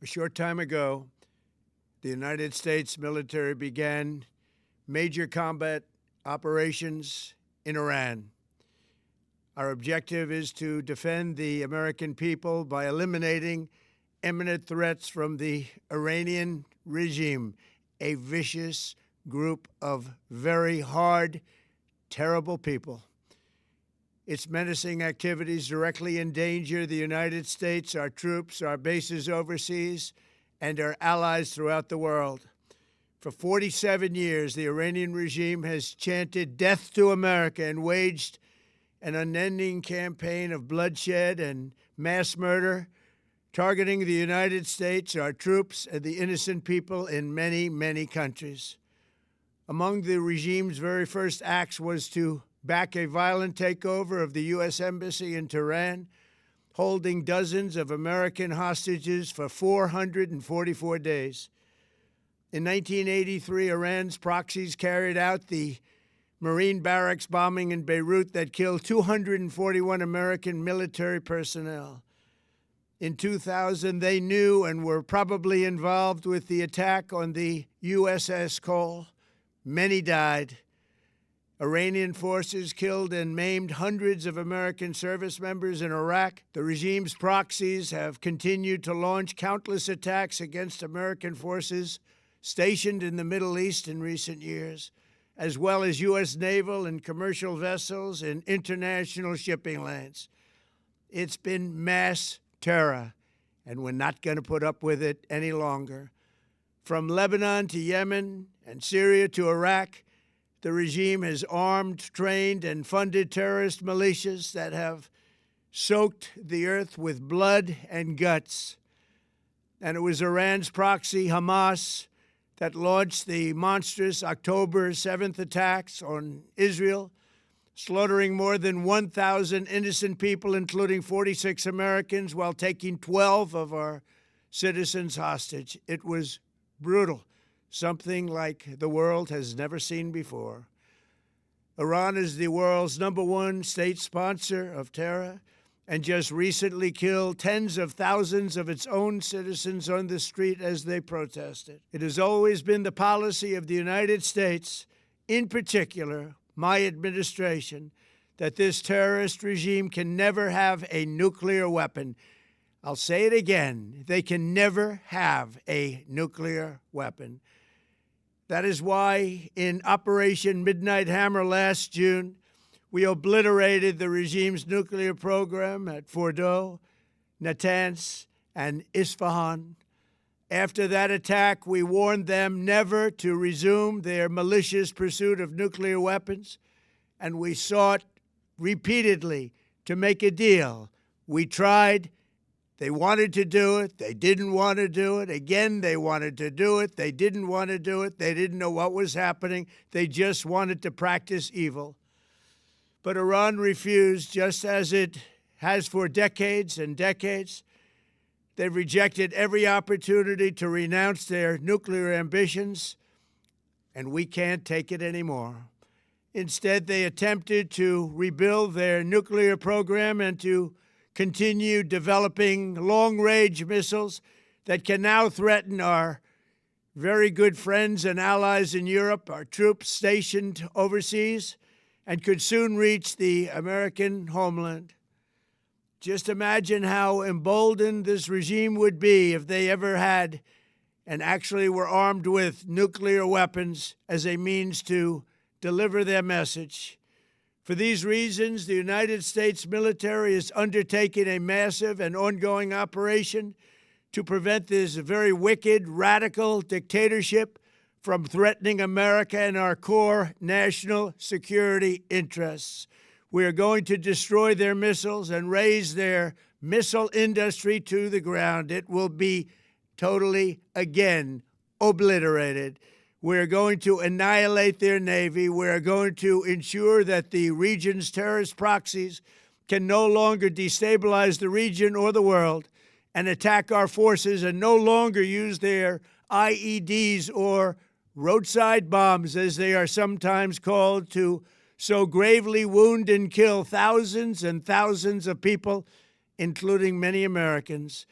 A short time ago, the United States military began major combat operations in Iran. Our objective is to defend the American people by eliminating imminent threats from the Iranian regime, a vicious group of very hard, terrible people. Its menacing activities directly endanger the United States, our troops, our bases overseas, and our allies throughout the world. For 47 years, the Iranian regime has chanted death to America and waged an unending campaign of bloodshed and mass murder, targeting the United States, our troops, and the innocent people in many, many countries. Among the regime's very first acts was to back a violent takeover of the U.S. Embassy in Tehran, holding dozens of American hostages for 444 days. In 1983, Iran's proxies carried out the Marine barracks bombing in Beirut that killed 241 American military personnel. In 2000, they knew and were probably involved with the attack on the USS Cole. Many died. Iranian forces killed and maimed hundreds of American service members in Iraq. The regime's proxies have continued to launch countless attacks against American forces stationed in the Middle East in recent years, as well as U.S. naval and commercial vessels in international shipping lanes. It's been mass terror, and we're not going to put up with it any longer. From Lebanon to Yemen and Syria to Iraq, the regime has armed, trained, and funded terrorist militias that have soaked the earth with blood and guts. And it was Iran's proxy, Hamas, that launched the monstrous October 7th attacks on Israel, slaughtering more than 1,000 innocent people, including 46 Americans, while taking 12 of our citizens hostage. It was brutal, something like the world has never seen before. Iran is the world's #1 state sponsor of terror and just recently killed tens of thousands of its own citizens on the street as they protested. It has always been the policy of the United States, in particular, my administration, that this terrorist regime can never have a nuclear weapon. I'll say it again, they can never have a nuclear weapon. That is why in Operation Midnight Hammer last June, we obliterated the regime's nuclear program at Fordow, Natanz, and Isfahan. After that attack, we warned them never to resume their malicious pursuit of nuclear weapons, and we sought repeatedly to make a deal. We tried. They wanted to do it. They didn't want to do it. Again, they wanted to do it. They didn't want to do it. They didn't know what was happening. They just wanted to practice evil. But Iran refused, just as it has for decades and decades. They've rejected every opportunity to renounce their nuclear ambitions, and we can't take it anymore. Instead, they attempted to rebuild their nuclear program and to continue developing long-range missiles that can now threaten our very good friends and allies in Europe, our troops stationed overseas, and could soon reach the American homeland. Just imagine how emboldened this regime would be if they ever had and actually were armed with nuclear weapons as a means to deliver their message. For these reasons, the United States military is undertaking a massive and ongoing operation to prevent this very wicked, radical dictatorship from threatening America and our core national security interests. We are going to destroy their missiles and raise their missile industry to the ground. It will be totally, again, obliterated. We're going to annihilate their Navy. We're going to ensure that the region's terrorist proxies can no longer destabilize the region or the world and attack our forces and no longer use their IEDs or roadside bombs, as they are sometimes called, to so gravely wound and kill thousands and thousands of people, including many Americans.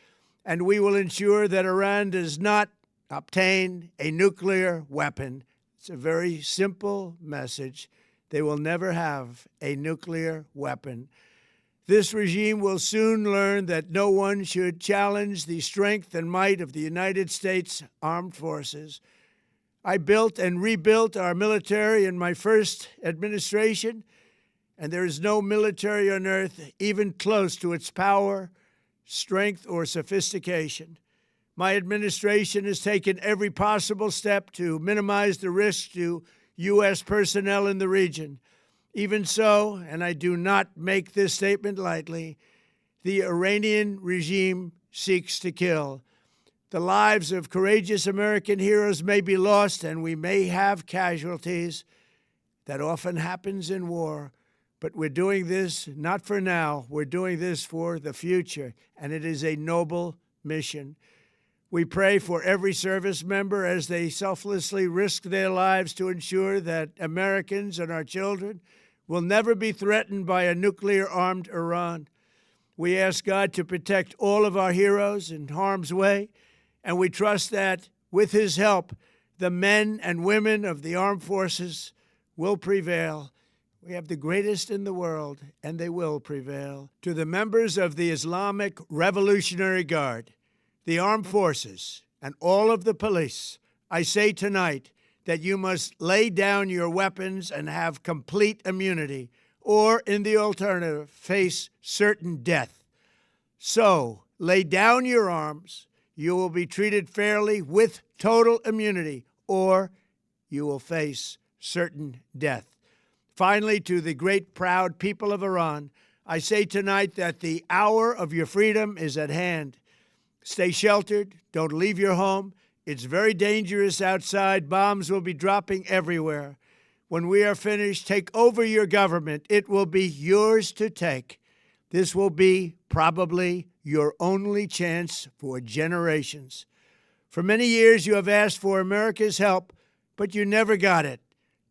and we will ensure that Iran does not obtain a nuclear weapon. It's a very simple message. They will never have a nuclear weapon. This regime will soon learn that no one should challenge the strength and might of the United States Armed Forces. I built and rebuilt our military in my first administration, and there is no military on earth even close to its power, strength, or sophistication. My administration has taken every possible step to minimize the risk to U.S. personnel in the region. Even so, and I do not make this statement lightly, the Iranian regime seeks to kill. The lives of courageous American heroes may be lost, and we may have casualties. That often happens in war. But we're doing this not for now. We're doing this for the future, and it is a noble mission. We pray for every service member as they selflessly risk their lives to ensure that Americans and our children will never be threatened by a nuclear-armed Iran. We ask God to protect all of our heroes in harm's way, and we trust that, with His help, the men and women of the armed forces will prevail. We have the greatest in the world, and they will prevail. To the members of the Islamic Revolutionary Guard, the armed forces, and all of the police, I say tonight that you must lay down your weapons and have complete immunity, or, in the alternative, face certain death. So, lay down your arms. You will be treated fairly with total immunity, or you will face certain death. Finally, to the great, proud people of Iran, I say tonight that the hour of your freedom is at hand. Stay sheltered. Don't leave your home. It's very dangerous outside. Bombs will be dropping everywhere. When we are finished, take over your government. It will be yours to take. This will be probably your only chance for generations. For many years, you have asked for America's help, but you never got it.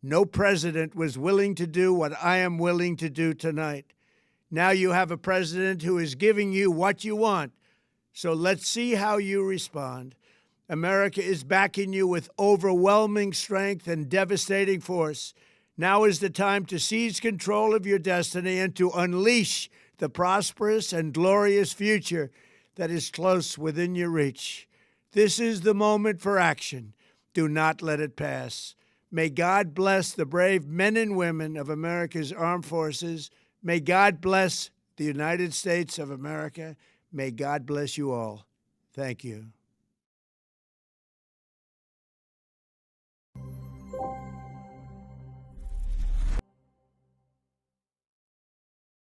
No president was willing to do what I am willing to do tonight. Now you have a president who is giving you what you want. So let's see how you respond. America is backing you with overwhelming strength and devastating force. Now is the time to seize control of your destiny and to unleash the prosperous and glorious future that is close within your reach. This is the moment for action. Do not let it pass. May God bless the brave men and women of America's armed forces. May God bless the United States of America. May God bless you all. Thank you.